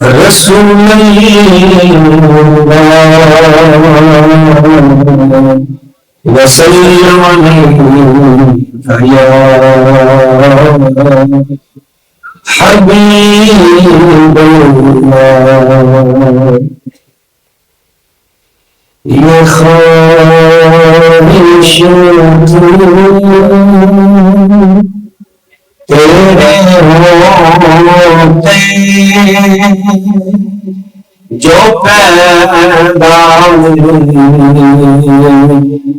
رسول اللہ وسلم علیہ یا حبیب اللہ یہ خواہش تیرے ہوتے جو پیدا ہوا ہوتا تیرے چہرے کو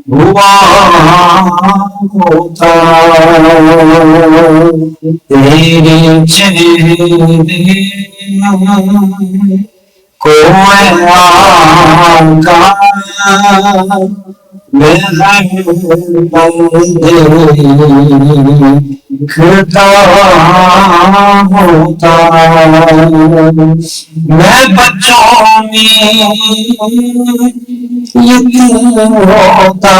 آقا کھتا ہوتا میں بچوں میں یتیم ہوتا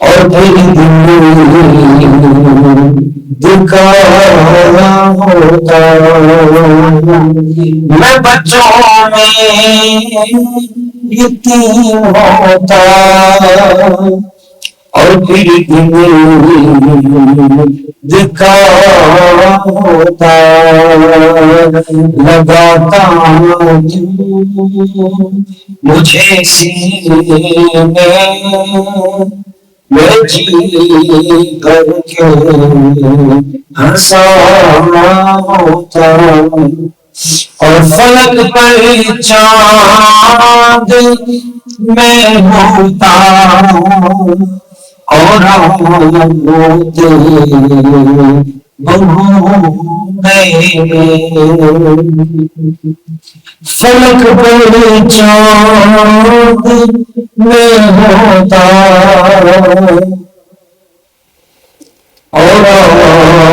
اور پھر دکھایا ہوتا میں بچوں میں یتیم ہوتا اور پھر دکھایا ہوتا لگاتا مجھے سینے میں جی کر کے ہنسانا ہوتا اور فلک پر چاند میں ہوتا اور ہوتے فلک پر چاند میں ہوتا اور ہوتے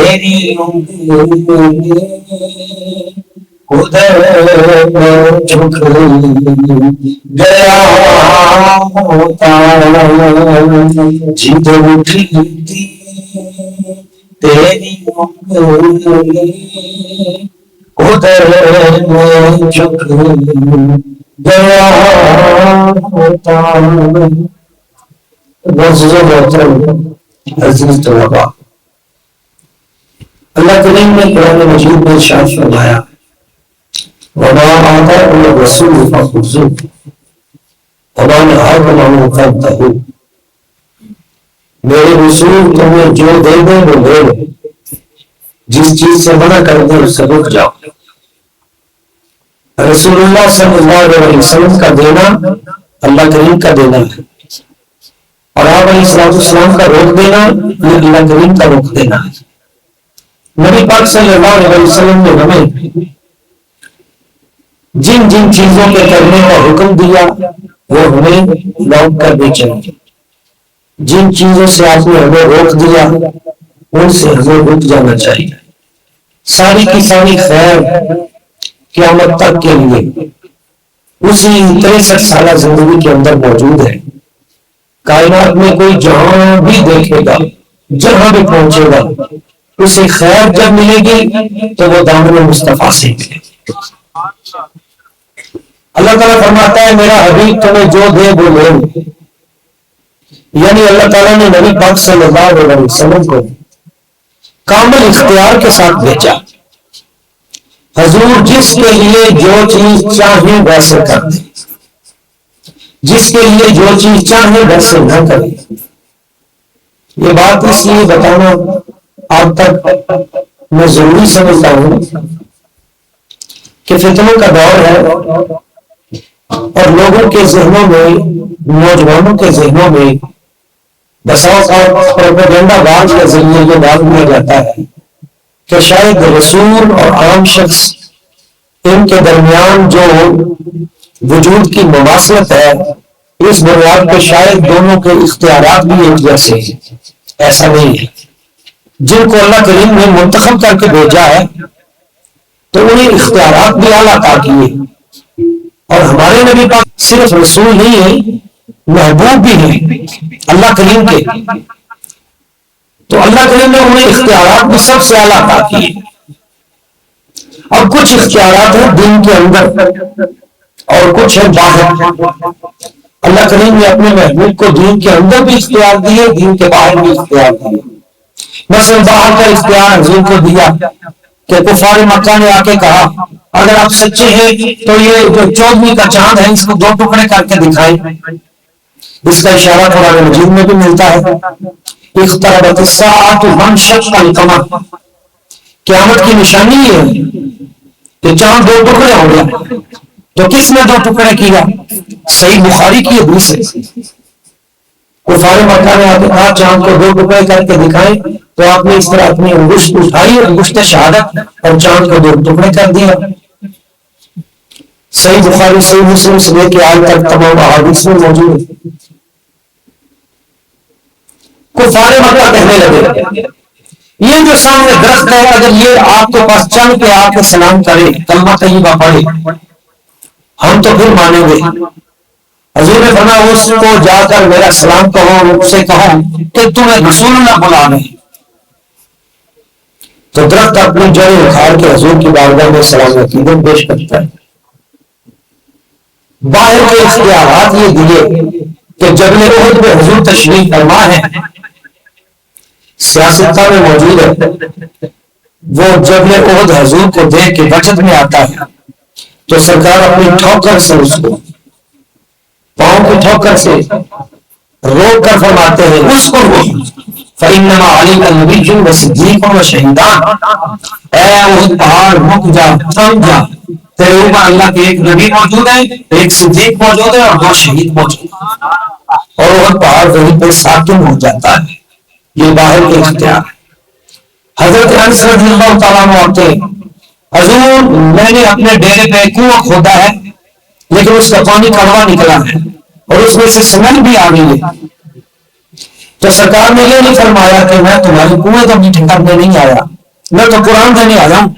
تیری ادھر جھک گیا ہوتا جد اٹھتی تیری ادھر جھک گیا ہوتا عزیز طلباء اللہ کریم نے قرآن مجید میں ارشاد فرمایا وَمَا آتَاكُمُ الرَّسُولُ فَخُذُوهُ وَمَا نَهَاكُمْ عَنْهُ فَانْتَهُوا میرے رسول تمہیں جو دے دیں وہ لے لو جس چیز سے منع کر دیں اس سے رک جاؤ رسول اللہ صلی اللہ علیہ وسلم کا دینا اللہ کریم کا دینا ہے اور آپ علیہ السلام کا روک دینا یہ اللہ کریم کا روک دینا ہے نبی پاک صلی اللہ علیہ وسلم نے ہمیں جن جن چیزوں کے کرنے کا حکم دیا وہ ہمیں لوٹ کر بھی چاہیے جن چیزوں سے آپ نے ہمیں روک دیا ان سے ہمیں رک جانا چاہیے ساری کی ساری خیر قیامت تک کے لیے اسی 63 سالہ زندگی کے اندر موجود ہے کائنات میں کوئی جہاں بھی دیکھے گا جہاں بھی پہنچے گا اسے خیر جب ملے گی تو وہ دامن مصطفیٰ سے ملے گی اللہ تعالیٰ فرماتا ہے میرا حبیب تمہیں جو دے وہ لے یعنی اللہ تعالیٰ نے نبی پاک صلی اللہ علیہ وسلم کو کامل اختیار کے ساتھ بھیجا حضور جس کے لیے جو چیز چاہے ویسے کر دے جس کے لیے جو چیز چاہے ویسے نہ کرے یہ بات اس لیے بتانا آپ تک میں ضروری سمجھتا ہوں کہ فتنوں کا دور ہے اور لوگوں کے ذہنوں میں نوجوانوں کے ذہنوں میں بسا اوقات پروپیگنڈا باز کے ذریعے یہ ڈال دیا جاتا ہے کہ شاید رسول اور عام شخص ان کے درمیان جو وجود کی مماثلت ہے اس بنیاد پہ شاید دونوں کے اختیارات بھی ایک جیسے ہیں ایسا نہیں ہے جن کو اللہ کریم نے منتخب کر کے بھیجا ہے تو انہیں اختیارات بھی اعلیٰ عطا کیے اور ہمارے نبی پاک صرف رسول نہیں ہے، محبوب بھی ہیں اللہ کریم کے. تو اللہ کریم نے انہیں اختیارات بھی سب سے اعلیٰ عطا کیے. اور کچھ اختیارات ہیں دین کے اندر اور کچھ ہے باہر. اللہ کریم نے اپنے محبوب کو دین کے اندر بھی اختیار دیے، دین کے باہر بھی اختیار دیے. مثلا باہر کا اختیار حضور کو دیا کہ کفار مکہ نے آ کے کہا اگر آپ سچے ہیں تو یہ جو 14ویں کا چاند ہے اس کو 2 ٹکڑے کر کے دکھائیں. اس کا اشارہ قرآن مجید میں بھی ملتا ہے. اقتربت الساعۃ وانشق القمر، قیامت کی نشانی یہ ہے کہ چاند 2 ٹکڑے ہو گیا. تو کس نے 2 ٹکڑے کیا؟ صحیح بخاری کی حدیث ہے. کفار مکہ نے آ کے کہا چاند کو 2 ٹکڑے کر کے دکھائیں، تو آپ نے اس طرح اپنی انگشت اٹھائی، انگشت شہادت، اور چاند کو 2 ٹکڑے کر دیا. صحیح بخاری صحیح مسلم سے لے کے آج تک تمام احادیث میں موجود ہے. کفار مکہ کہنے لگے یہ جو سامنے درخت ہے اگر یہ آپ کے پاس چل کے آپ کے سلام کرے، کلمہ طیبہ پڑھے، ہم تو پھر مانیں گے. حضور نے فرمایا اس کو جا کر میرا سلام کہو، اس سے کہو کہ تمہیں رسول اللہ بلا رہے ہیں. تو درخت اپنی جڑیں اکھاڑ کے حضور کی بارگاہ میں سلام عقیدت پیش کرتا ہے. باہر کے اختیارات یہ دیے کہ جبل احد پہ حضور تشریف فرما ہے، سیاستہ میں موجود ہے. وہ جبل احد حضور کو دیکھ کے بچت میں آتا ہے تو سرکار اپنی ٹھوکر سے اس کو پاؤں کی ٹھوکر سے روک کر فرماتے ہیں اس کو فَإِنَّمَا عَلَيْكَ نَبِيٌّ وَصِدِّيقٌ وَشَهِيدَانٌ، اے احد پہاڑ رک جا، تھم جا، تیرے اوپر اللہ کے ایک نبی موجود ہے، ایک صدیق موجود ہے اور 2 شہید موجود ہیں. اور احد پہاڑ وہیں پہ ساکن ہو جاتا ہے. یہ باہر کے اختیار. حضرت انس رضی اللہ تعالیٰ عنہ آتے حضور میں نے اپنے ڈیرے پہ کنواں کھودا ہے لیکن اس کا پانی کڑوا نکلا ہے اور اس میں سے سمن بھی آ گئی ہے. تو سرکار نے یہ نہیں فرمایا کہ میں تمہاری کنویں تو میٹھے کرنے نہیں آیا، میں تو قرآن دینے آیا ہوں،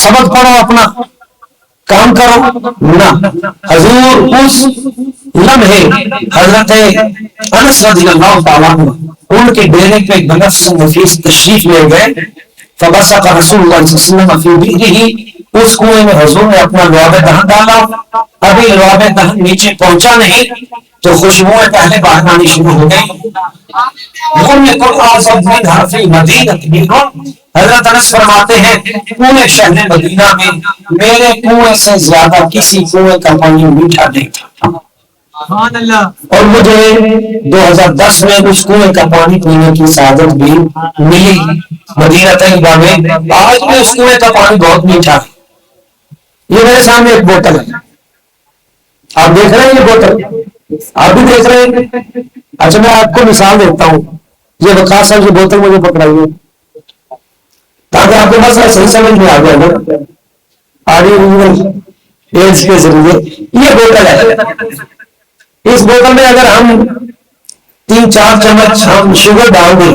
سبق پڑھو، اپنا کام کرو. نہ، حضور اس لمحے حضرت انس رضی اللہ تعالیٰ عنہ ان کے ڈیرے پہ ایک بنفس نفیس تشریف لے گئے. فبصق رسول اللہ صلی اللہ علیہ وسلم فی بئرہ، اس کنویں میں حضور نے اپنا لعاب دہن ڈالا. ابھی لعاب دہن نیچے پہنچا نہیں تو خوشبوئیں پہلے باہر آنی شروع ہو گئی. حضرت انس فرماتے ہیں پورے شہر مدینہ میں میرے کنویں سے زیادہ کسی کنویں کا پانی میٹھا نہیں تھا. اور مجھے 2010 میں اس کنویں کا پانی پینے کی سعادت بھی ملی مدینہ طیبہ میں. آج بھی اس کنویں کا پانی بہت میٹھا ہے. یہ میرے سامنے ایک بوتل ہے، آپ دیکھ رہے ہیں، یہ بوتل آپ بھی دیکھ رہے ہیں. اچھا میں آپ کو مثال دیتا ہوں. یہ وقاص صاحب کی بوتل مجھے پکڑائیے تاکہ آپ کو مسئلہ صحیح سمجھ میں آ جائے گا. ایڈز کے ذریعے یہ بوتل ہے. اس بوتل میں اگر ہم 3-4 چمچ ہم شوگر ڈال دیں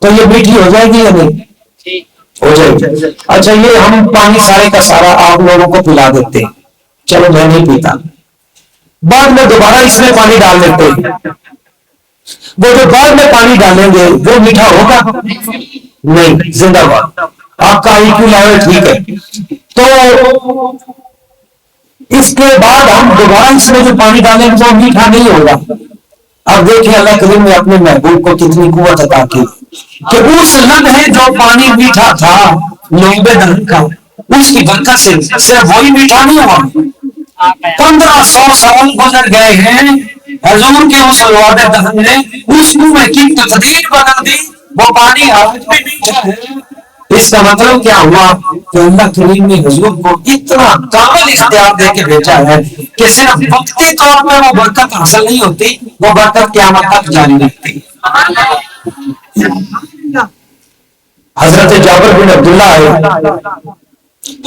تو یہ میٹھی ہو جائے گی یا نہیں؟ ہو جائے گی. اچھا یہ ہم پانی سارے کا سارا آپ لوگوں کو پلا دیتے ہیں، چلو میں نہیں پیتا، بعد میں دوبارہ اس میں پانی ڈال دیتے ہیں. وہ جو بعد میں پانی ڈالیں گے وہ میٹھا ہوگا نہیں. زندہ باد، آپ کا IQ لیول ٹھیک ہے. تو اس کے بعد ہم دوبارہ اس میں جو پانی ڈالیں گے وہ میٹھا نہیں ہوگا. اب دیکھیں اللہ کریم نے اپنے محبوب کو کتنی قوت عطا کی کہ اس لمحے جو پانی میٹھا تھا لعاب دہن کا، اس کی برکت سے صرف وہی میٹھا نہیں ہوا، 1500 سال گزر گئے ہیں، حضور کے اس لعاب دہن نے اس کنویں کی تقدیر بدل دی. وہ پانی آج بھی میٹھا ہے. اس کا مطلب کیا ہوا کہ اللہ کریم نے حضور کو اتنا کامل اختیار دے کے بھیجا ہے کہ صرف وقتی طور پہ وہ برکت حاصل نہیں ہوتی، وہ برکت قیامت تک جاری رہتی. حضرت جابر بن عبداللہ ہے،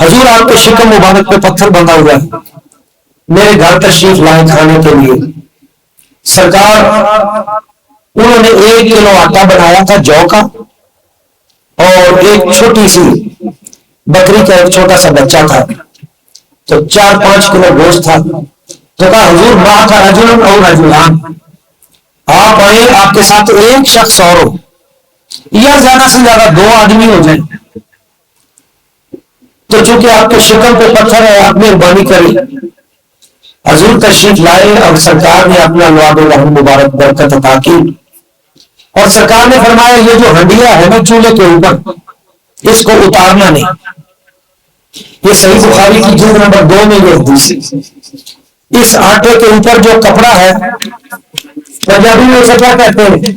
حضور آپ کے شکم مبارک پہ پتھر بندھا ہوا ہے، میرے گھر تشریف لائے کھانے کے لیے. سرکار انہوں نے 1 کلو آٹا بنایا تھا جو کا، اور ایک چھوٹی سی بکری کا ایک چھوٹا سا بچہ تھا، تو 4-5 کلو گوشت تھا. تو کہا حضور ماں کا رجل اور رجلان، آپ آئے آپ کے ساتھ ایک شخص اور ہو یا زیادہ سے زیادہ دو آدمی ہو جائیں، تو چونکہ آپ کے شکم پہ پتھر ہے آپ مہربانی کریں۔ حضور تشریف لائے اور سرکار نے اپنا لواب الرحم مبارک برکت عطا کی، اور سرکار نے فرمایا یہ جو ہنڈیا ہے نا چولہے کے اوپر اس کو اتارنا نہیں۔ یہ صحیح بخاری کی جلد نمبر 2 میں یہ حدیث ہے۔ اس آٹے کے اوپر جو کپڑا ہے، پنجابی میں اسے کیا کہتے ہیں؟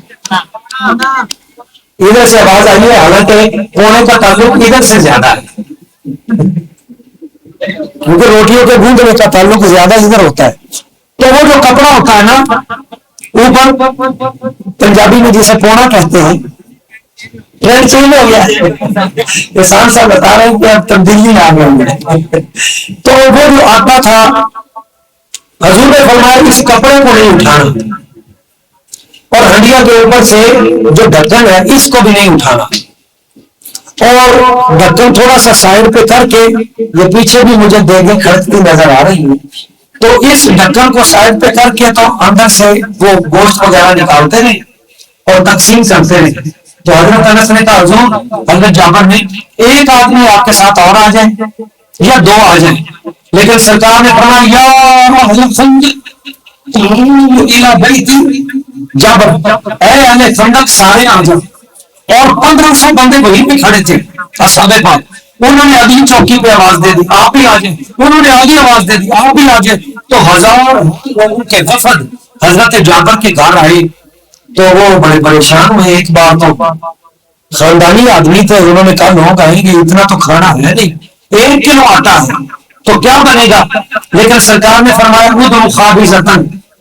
ادھر سے آواز آئی ہے، حالانکہ پونے کا تعلق ادھر سے زیادہ ہے، کیونکہ روٹیوں کے گوندنے کا تعلق زیادہ ادھر ہوتا ہے۔ تو وہ جو کپڑا ہوتا ہے نا اوپر، پنجابی میں جسے پونا کہتے ہیں، ٹرینڈ چینج ہو گیا، احسان صاحب بتا رہے ہیں کہ اب تبدیلی آ گئی ہے۔ تو وہ جو آٹا تھا، حضور نے فرمایا اس کپڑے کو نہیں اٹھانا، اور ہنڈیا کے اوپر سے جو ڈھکن ہے اس کو بھی نہیں اٹھانا، اور ڈھکن تھوڑا سا سائڈ پہ کر کے، یہ پیچھے بھی مجھے دیگیں کھڑکتی نظر آ رہی ہے، تو اس ڈھکن کو سائڈ پہ کر کے تو اندر سے وہ گوشت وغیرہ نکالتے رہے اور تقسیم کرتے رہے۔ تو حضرت انس نے کہا حضور، حضرت جابر نے، ایک آدمی آپ کے ساتھ اور آ جائے یا دو آ جائیں، لیکن سرکار نے فرمایا یا حضرت جابر، اے اہل خندق سارے آ جائیں، اور 1500 بندے وہیں پہ کھڑے تھے اصحاب پاک، انہوں نے اگلی چوکی پہ آواز دے دی آپ بھی آ جائیں، انہوں نے آگے آواز دے دی آپ بھی آ جائیں، تو 1000 لوگوں کے وفد حضرت جابر کے گھر آئے۔ تو وہ بڑے پریشان ہوئے، ایک بار تو خاندانی آدمی تھے، انہوں نے کہا لوگ آئیں گے اتنا تو کھانا ہے نہیں، 1 کلو آٹا ہے تو کیا بنے گا، لیکن سرکار نے فرمایا ادعوا خابزۃ،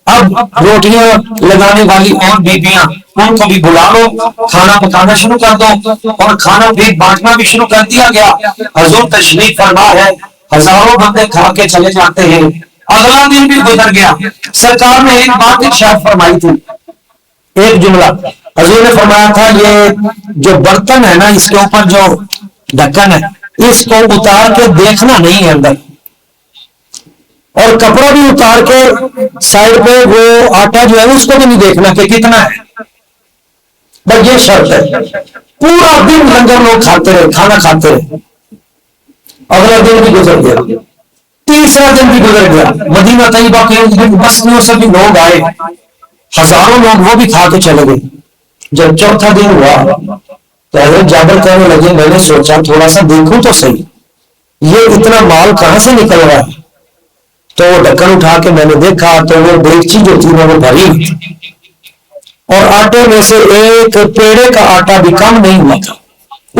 اب روٹیاں لگانے والی اور بیبیاں ان کو بھی بلا لو، کھانا پکانا شروع کر دو، اور کھانا بھی بانٹنا بھی شروع کر دیا گیا۔ حضور تشریف فرما ہے، ہزاروں بندے کھا کے چلے جاتے ہیں۔ اگلا دن بھی گزر گیا، سرکار نے ایک بات ارشاد فرمائی تھی، ایک جملہ حضور نے فرمایا تھا یہ جو برتن ہے نا اس کے اوپر جو ڈھکن ہے اس کو اتار کے دیکھنا نہیں ہے اندر، اور کپڑا بھی اتار کے سائڈ پہ وہ آٹا جو ہے اس کو بھی نہیں دیکھنا کہ کتنا ہے، بس یہ شرط ہے۔ پورا دن لنگر لوگ کھاتے رہے، کھانا کھاتے رہے، اگلا دن بھی گزر گیا، تیسرا دن بھی گزر گیا، مدینہ طیبہ کے بستیوں سے بھی لوگ آئے، ہزاروں لوگ، وہ بھی کھا کے چلے گئے۔ جب چوتھا دن ہوا تو حضرت جابر کہنے لگے میں نے سوچا تھوڑا سا دیکھوں تو صحیح یہ اتنا مال کہاں سے نکل رہا ہے، تو وہ ڈھکن اٹھا کے میں نے دیکھا تو وہ دیگچی جو تھی وہ بھری تھی، اور آٹے میں سے ایک پیڑے کا آٹا بھی کم نہیں ہوا تھا،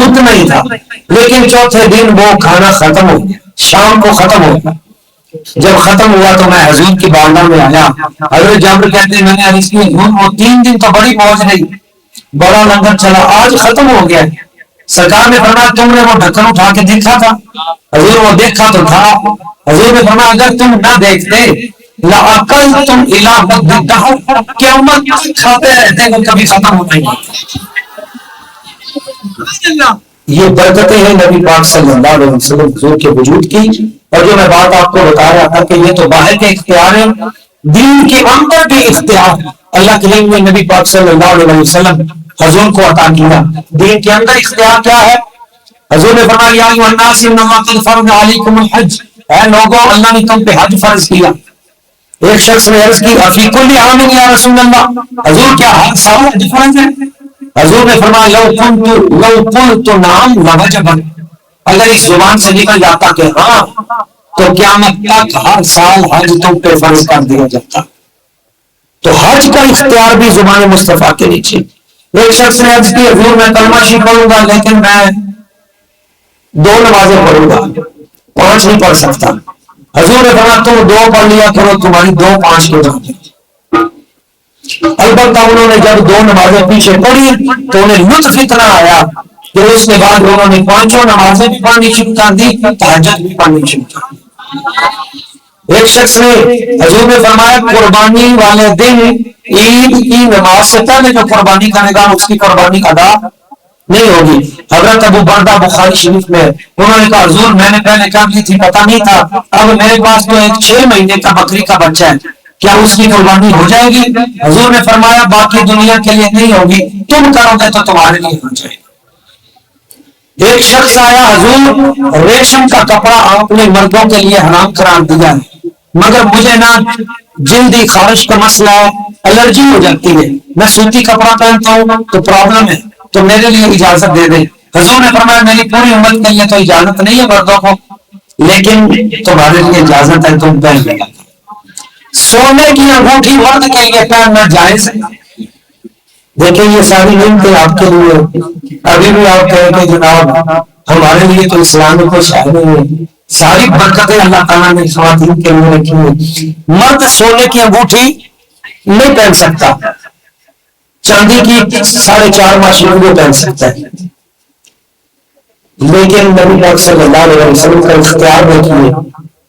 اتنا ہی تھا، لیکن چوتھے دن وہ کھانا ختم ہو گیا، شام کو ختم ہو گیا۔ جب ختم ہوا تو میں حضور کی بارگاہ میں آیا، حضرت جابر کہتے ہیں میں نے عرض کی حضور وہ 3 دن تو بڑی موج رہی، بڑا لنگر چلا، آج ختم ہو گیا۔ سرکار نے فرمایا تم نے وہ ڈھکن اٹھا کے دیکھا تھا؟ حضور وہ دیکھا تو تھا۔ حضور نے فرمایا اگر تم نہ دیکھتے لَأَكَلْتُمْ إِلَىٰ مُدِّ الدَّهْرِ، قیامت کھاتے رہتے وہ کبھی ختم ہوتا ہی نہیں۔ یہ برکتیں ہیں نبی پاک صلی اللہ علیہ وسلم حضور کے وجود کی، اور جو میں بات آپ کو بتا رہا تھا کہ یہ تو باہر کے اختیار ہیں، دین کے اندر کے اختیار اللہ کریم نے نبی پاک صلی اللہ علیہ وسلم حضور کو عطا کیا۔ دین کے اندر اختیار کیا ہے؟ حضور نے فرمایا یا ایھا الناس ان اللہ قد فرض علیکم الحج، اے لوگوں اللہ نے تم پہ حج فرض کیا۔ ایک شخص نے عرض کی افی کل عام یا رسول اللہ، حضور کیا ہر سال حج فرض ہے؟ حضور نے فرمایا لو قلت نعم لوجب، اگر اس زبان سے نکل جاتا کہ ہاں تو قیامت تک ہر سال حج تم پہ فرض کر دیا جاتا۔ تو حج کا اختیار بھی زبان مصطفیٰ کے نیچے۔ ایک شخص نے عرض کی حضور میں کلمہ شریف پڑھوں گا لیکن میں 2 نمازیں پڑھوں گا، 5 نہیں پڑھ سکتا۔ حضور نے فرمایا تم 2 پڑھ لیا کرو، تمہاری 2 5 کے ہو جائیں۔ البتہ انہوں نے جب 2 نمازیں پیچھے پڑھی تو انہیں لطف اتنا آیا کہ اس کے بعد انہوں نے 5 نمازیں بھی پڑھنی شروع کر دی، تہجد بھی پڑھنی شروع کر دی۔ ایک شخص نے حضور نے فرمایا قربانی والے دن عید کی نماز سے پہلے جو قربانی کرے گا اس کی قربانی ادا نہیں ہوگی. حضرت ابو بردہ بخاری شریف میں انہوں نے کہا حضور میں نے پہلے کر لی تھی پتہ نہیں تھا, اب میرے پاس تو ایک 6 مہینے کا بکری کا بچہ ہے, کیا اس کی قربانی ہو جائے گی؟ حضور نے فرمایا باقی دنیا کے لیے نہیں ہوگی, تم کرو گے تو تمہارے لیے ہو جائے گی. ایک شخص آیا, حضور ریشم کا کپڑا آپ نے مردوں کے لیے حرام قرار دیا ہے, مگر مجھے نہ جلدی خارش کا مسئلہ ہے, الرجی ہو جاتی ہے, میں سوتی کپڑا پہنتا ہوں تو پرابلم ہے, تو میرے لیے اجازت دے دیں. حضور نے فرمایا میری پوری امت کے لیے تو اجازت نہیں ہے مردوں کو, لیکن تمہارے لیے اجازت ہے, تم پہن لے. سونے کی انگوٹھی مرد کے لیے پہننا جائز ہے. دیکھیں یہ ساری نعمتیں آپ کے لیے, ابھی بھی آپ کہیں کہ جناب ہمارے لیے تو اسلام میں کوئی شاید نہیں ہے, ساری برکتیں اللہ تعالیٰ نے خواتین کے لیے رکھی ہیں. مرد سونے کی انگوٹھی نہیں پہن سکتا, چاندی کی 4.5 ماشین کو پہن سکتا ہے, لیکن نبی پاک صلی اللہ علیہ وسلم کا اختیار دیکھیے.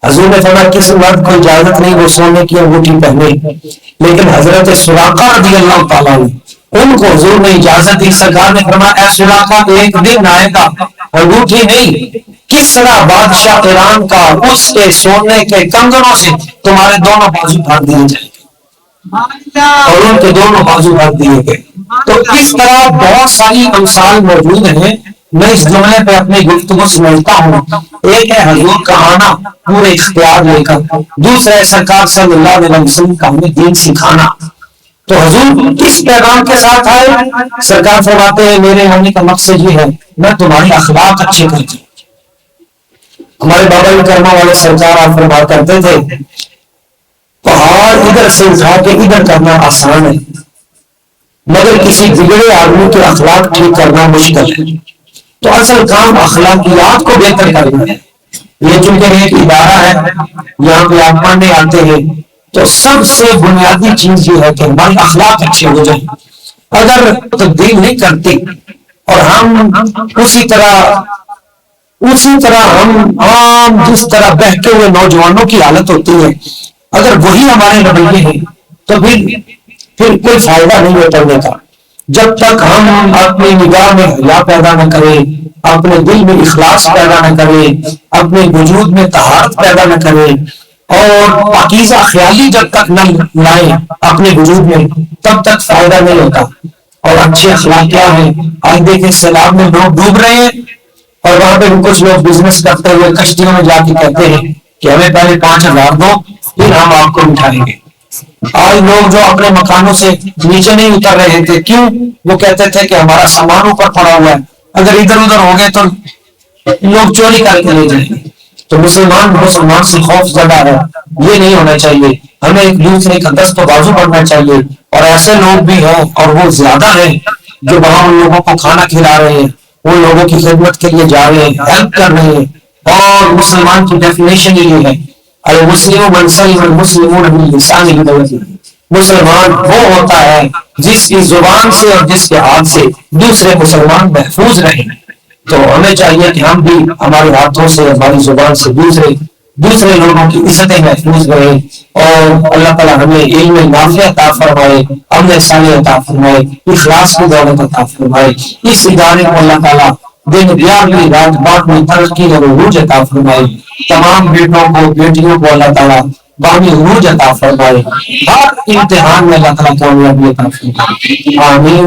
حضور نے فرمایا کسی مرد کو اجازت نہیں وہ سونے کی انگوٹھی پہنے, لیکن حضرت سراقہ رضی اللہ تعالیٰ نے ان کو حضور نے اجازت دی. سرکار نے فرمایا اے سراقہ ایک دن آئے گا انگوٹھی نہیں, کس طرح بادشاہ ایران کا اس کے سونے کے کنگنوں سے تمہارے دونوں بازو بھاگ دیے جائیں گے, اور ان کے دونوں بازو بھاگ دیے گئے. تو اس طرح بہت ساری امثال موجود ہیں. میں اس جملے پہ اپنی گفتگو سمجھتا ہوں. ایک ہے حضور کا آنا پورے اختیار لے کر, دوسرا ہے سرکار صلی اللہ علیہ وسلم کا ہمیں دین سکھانا. تو حضور کس پیغام کے ساتھ آئے؟ سرکار فرماتے ہیں میرے آنے کا مقصد یہ ہے میں تمہاری اخلاق اچھے کر دوں. ہمارے بابا کرما والے سرکار آپ فرما کرتے تھے پہاڑ ادھر سے اٹھا کے ادھر کرنا آسان ہے, مگر کسی بگڑے آدمی کے اخلاق ٹھیک کرنا مشکل ہے. تو اصل کام اخلاقیات کو بہتر کرنا ہے. یہ چونکہ ایک ادارہ ہے, یہاں پہ آپ پڑھنے آتے ہیں, تو سب سے بنیادی چیز یہ ہے کہ ہمارے اخلاق اچھے ہو جائیں. اگر تبدیل نہیں کرتے اور ہم اسی طرح ہم عام جس طرح بہتے ہوئے نوجوانوں کی حالت ہوتی ہے, اگر وہی ہمارے رویے ہیں تو پھر کوئی فائدہ نہیں ہے پڑھنے کا. جب تک ہم اپنی نگاہ میں حیا پیدا نہ کریں, اپنے دل میں اخلاص پیدا نہ کریں, اپنے وجود میں طہارت پیدا نہ کریں, اور پاکیزہ خیالی جب تک نہ لائیں اپنے وجود میں, تب تک فائدہ نہیں ہوتا. اور اچھے اخلاق کیا ہیں؟ آج دیکھیں سیلاب میں لوگ ڈوب رہے ہیں, اور وہاں پہ کچھ لوگ بزنس کرتے ہوئے کشتیوں میں جا کے کہتے ہیں کہ ہمیں پہلے 5,000 دو پھر ہم آپ کو اٹھائیں گے. آج لوگ جو اپنے مکانوں سے نیچے نہیں اتر رہے تھے, کیوں؟ وہ کہتے تھے کہ ہمارا سامان اوپر پڑا ہوا ہے, اگر ادھر ادھر ہو گئے تو لوگ چوری کر کے لے جائیں گے. تو مسلمان سے خوف زدہ ہے, یہ نہیں ہونا چاہیے. ہمیں ایک دوسرے کا دست و بازو بننا چاہیے. اور ایسے لوگ بھی ہیں اور وہ زیادہ ہیں جو وہاں ان لوگوں کو کھانا کھلا رہے ہیں, ان لوگوں کی خدمت کے لیے جا رہے ہیں, ہیلپ کر رہے ہیں. اور مسلمان کی ڈیفینیشن یہ ہے المسلم من سلم المسلمون من لسانه ويده. مسلمان وہ ہوتا ہے جس کی زبان سے اور جس کے ہاتھ سے دوسرے مسلمان محفوظ رہیں. تو ہمیں چاہیے کہ ہم بھی ہمارے ہاتھوں سے ہماری زبان سے دوسرے لوگوں کی عزتیں محفوظ رہیں, اور اللہ تعالیٰ ہمیں علم نافع عطا فرمائے, عمل صالح عطا فرمائے, اخلاص کی دولت عطا فرمائے. اس ادارے کو اللہ تعالیٰ دن گیارہویں رات بعد میں ترقی اور عروج عطا فرمائے. تمام بیٹوں کو بیٹیوں کو اللہ تعالیٰ بامی عروج عطا فرمائے. ہر امتحان میں اللہ تعالیٰ کامیابی عطا فرمائے. آمین.